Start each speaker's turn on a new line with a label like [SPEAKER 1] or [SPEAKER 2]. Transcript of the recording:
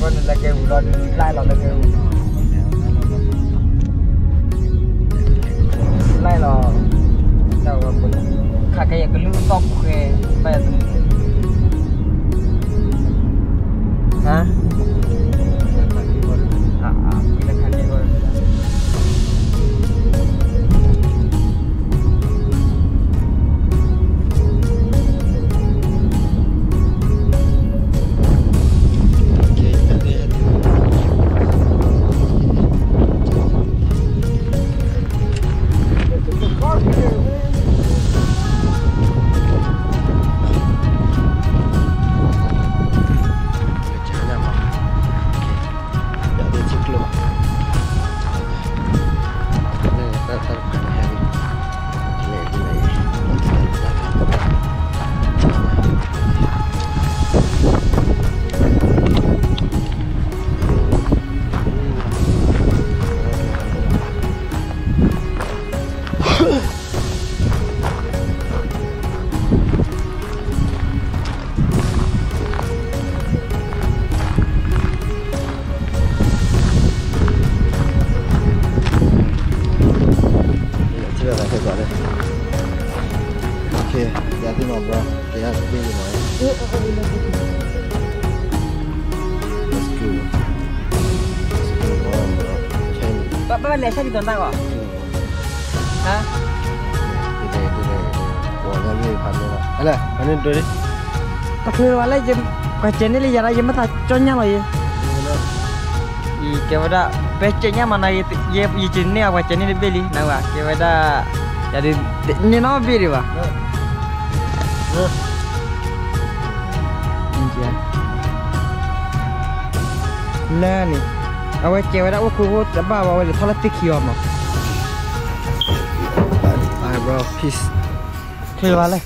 [SPEAKER 1] con là kêu rồi lại là kêu lại là đâu khá cái lưỡi tóc khe bây giờ hả kita khaki con Bapak lesa di tonton kok? Hah?
[SPEAKER 2] Gede, buahnya ini panen lah. Alah, panen dulu deh.
[SPEAKER 1] Pakai wala jam kacian ini jarak jam mata connya loh ya. Iya, kewada pecenya mana itu? Ye ini apa kacian ini beli? Nawa, kewada jadi ini nama beli wah. Iya. Nah nih. Awak cewek dah aku apa awak le thala pikir ama. Bye bro, peace. Kelewale.